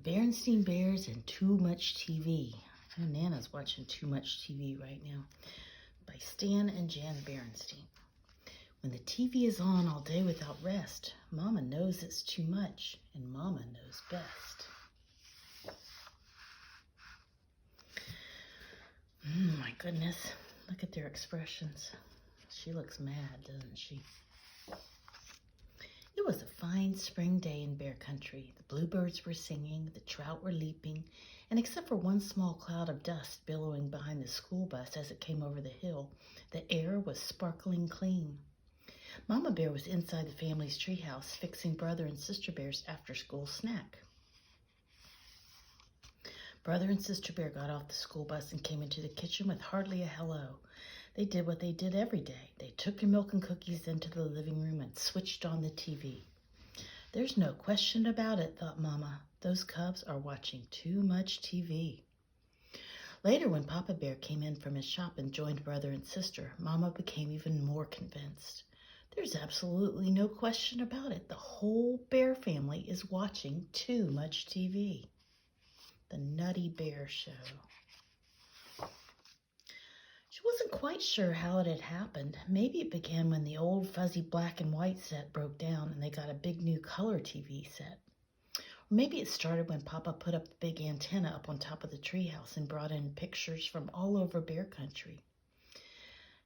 Berenstain Bears and Too Much TV. Oh, Nana's watching Too Much TV right now by Stan and Jan Berenstain. When the TV is on all day without rest, Mama knows it's too much, and Mama knows best. My goodness, look at their expressions. She looks mad, doesn't she? It was a fine spring day in Bear Country. The bluebirds were singing, the trout were leaping, and except for one small cloud of dust billowing behind the school bus as it came over the hill, the air was sparkling clean. Mama Bear was inside the family's treehouse fixing Brother and Sister Bear's after-school snack. Brother and Sister Bear got off the school bus and came into the kitchen with hardly a hello. They did what they did every day. They took their milk and cookies into the living room and switched on the TV. There's no question about it, thought Mama. Those cubs are watching too much TV. Later, when Papa Bear came in from his shop and joined Brother and Sister, Mama became even more convinced. There's absolutely no question about it. The whole Bear family is watching too much TV. The Nutty Bear Show. She wasn't quite sure how it had happened. Maybe it began when the old fuzzy black and white set broke down and they got a big new color TV set. Or maybe it started when Papa put up the big antenna up on top of the treehouse and brought in pictures from all over Bear Country.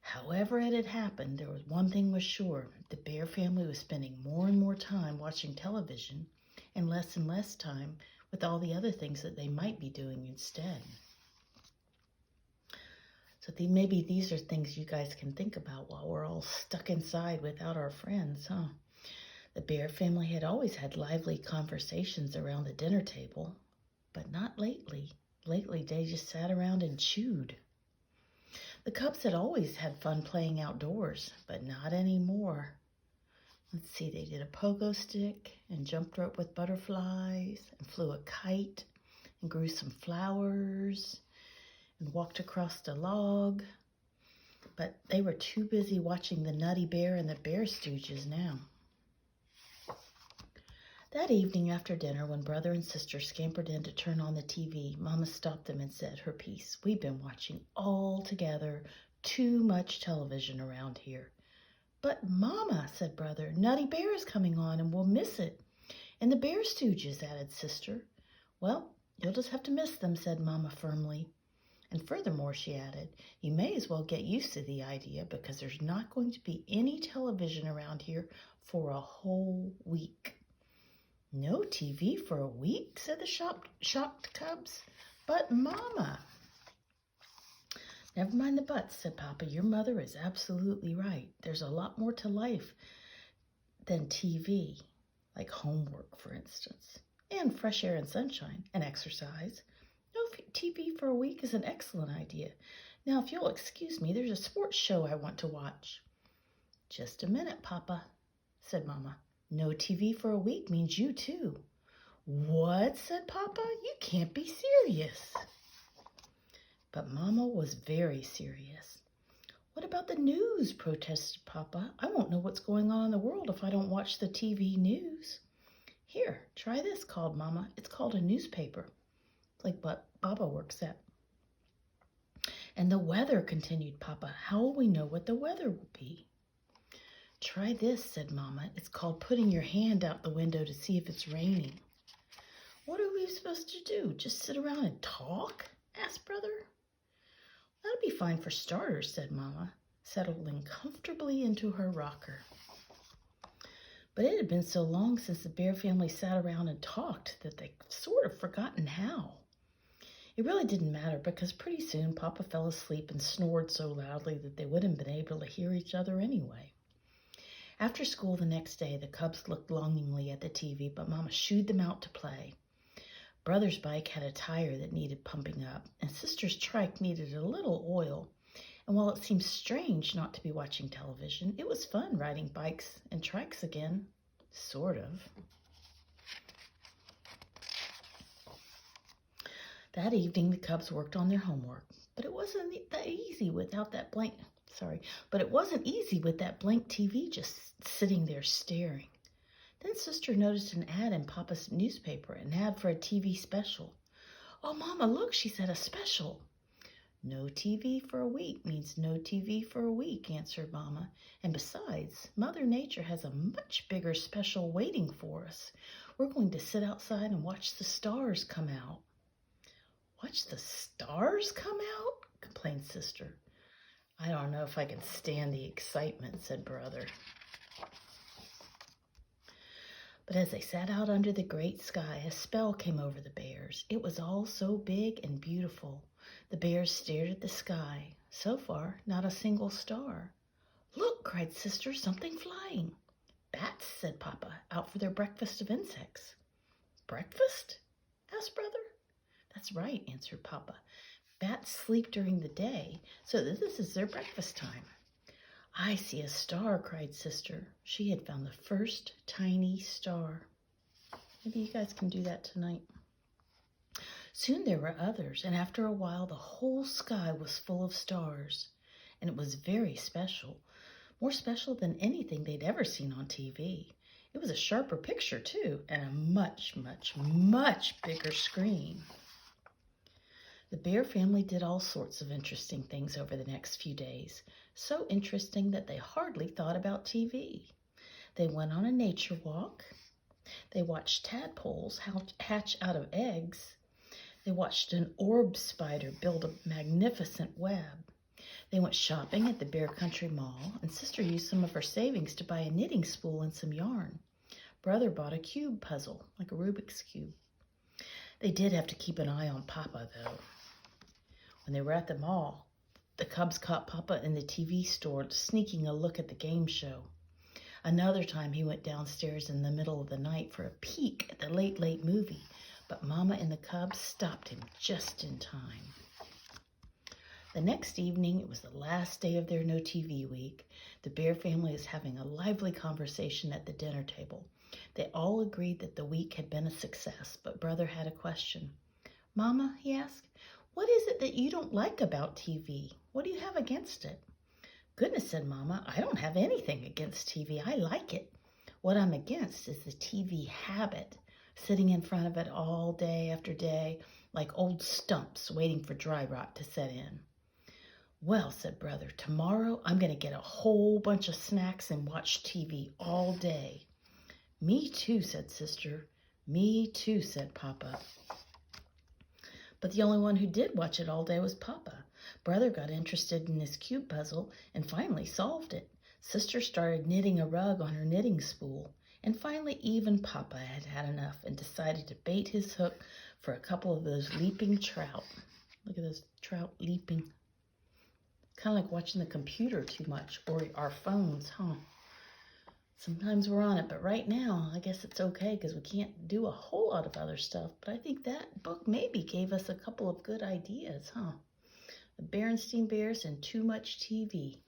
However it had happened, there was one thing was sure. The Bear family was spending more and more time watching television and less time with all the other things that they might be doing instead. So maybe these are things you guys can think about while we're all stuck inside without our friends, huh? The Bear family had always had lively conversations around the dinner table, but not lately. Lately, they just sat around and chewed. The cubs had always had fun playing outdoors, but not anymore. Let's see, they did a pogo stick and jumped rope with butterflies and flew a kite and grew some flowers and walked across the log. But they were too busy watching the Nutty Bear and the Bear Stooges now. That evening after dinner, when Brother and Sister scampered in to turn on the TV, Mama stopped them and said her piece. We've been watching all together too much television around here. But Mama, said Brother, Nutty Bear is coming on and we'll miss it. And the Bear Stooges, added Sister. Well, you'll just have to miss them, said Mama firmly. And furthermore, she added, you may as well get used to the idea because there's not going to be any television around here for a whole week. No TV for a week, said the shocked cubs. But Mama. Never mind the buts, said Papa. Your mother is absolutely right. There's a lot more to life than TV, like homework, for instance, and fresh air and sunshine and exercise. No TV for a week is an excellent idea. Now, if you'll excuse me, there's a sports show I want to watch. Just a minute, Papa, said Mama. No TV for a week means you too. What, said Papa? You can't be serious. But Mama was very serious. What about the news, protested Papa. I won't know what's going on in the world if I don't watch the TV news. Here, try this, called Mama. It's called a newspaper. Like what Baba works at. And the weather, continued Papa. How will we know what the weather will be? Try this, said Mama. It's called putting your hand out the window to see if it's raining. What are we supposed to do? Just sit around and talk? Asked Brother. That'll be fine for starters, said Mama, settling comfortably into her rocker. But it had been so long since the Bear family sat around and talked that they'd sort of forgotten how. It really didn't matter because pretty soon Papa fell asleep and snored so loudly that they wouldn't have been able to hear each other anyway. After school the next day, the cubs looked longingly at the TV, but Mama shooed them out to play. Brother's bike had a tire that needed pumping up, and Sister's trike needed a little oil. And while it seemed strange not to be watching television, it was fun riding bikes and trikes again. Sort of. That evening, the cubs worked on their homework, but it wasn't that easy without that blank. But it wasn't easy with that blank TV just sitting there staring. Then Sister noticed an ad in Papa's newspaper, an ad for a TV special. "Oh, Mama, look," she said, "a special." "No TV for a week means no TV for a week," answered Mama. "And besides, Mother Nature has a much bigger special waiting for us. We're going to sit outside and watch the stars come out." "Watch the stars come out?" complained Sister. "I don't know if I can stand the excitement," said Brother. But as they sat out under the great sky, a spell came over the bears. It was all so big and beautiful. The bears stared at the sky. So far, not a single star. "Look," cried Sister, "something flying." "Bats," said Papa, "out for their breakfast of insects." "Breakfast?" asked Brother. "That's right," answered Papa. "Bats sleep during the day, so that this is their breakfast time." "I see a star," cried Sister. She had found the first tiny star. Maybe you guys can do that tonight. Soon there were others, and after a while the whole sky was full of stars. And it was very special, more special than anything they'd ever seen on TV. It was a sharper picture, too, and a much, much, much bigger screen. The bear family did all sorts of interesting things over the next few days, so interesting that they hardly thought about TV. They went on a nature walk. They watched tadpoles hatch out of eggs. They watched an orb spider build a magnificent web. They went shopping at the Bear Country Mall, and Sister used some of her savings to buy a knitting spool and some yarn. Brother bought a cube puzzle, like a Rubik's Cube. They did have to keep an eye on Papa, though. When they were at the mall, the cubs caught Papa in the TV store sneaking a look at the game show. Another time he went downstairs in the middle of the night for a peek at the late, late movie, but Mama and the cubs stopped him just in time. The next evening, it was the last day of their no TV week. The Bear family was having a lively conversation at the dinner table. They all agreed that the week had been a success, but Brother had a question. "Mama," he asked, "what is it that you don't like about TV? What do you have against it?" "Goodness," said Mama, "I don't have anything against TV. I like it. What I'm against is the TV habit, sitting in front of it all day after day, like old stumps waiting for dry rot to set in." "Well," said Brother, "tomorrow I'm going to get a whole bunch of snacks and watch TV all day." "Me too," said Sister. "Me too," said Papa. But the only one who did watch it all day was Papa. Brother got interested in his cube puzzle and finally solved it. Sister started knitting a rug on her knitting spool. And finally even Papa had had enough and decided to bait his hook for a couple of those leaping trout. Look at those trout leaping. Kind of like watching the computer too much, or our phones, huh? Sometimes we're on it, but right now, I guess it's okay because we can't do a whole lot of other stuff. But I think that book maybe gave us a couple of good ideas, huh? The Berenstain Bears and Too Much TV.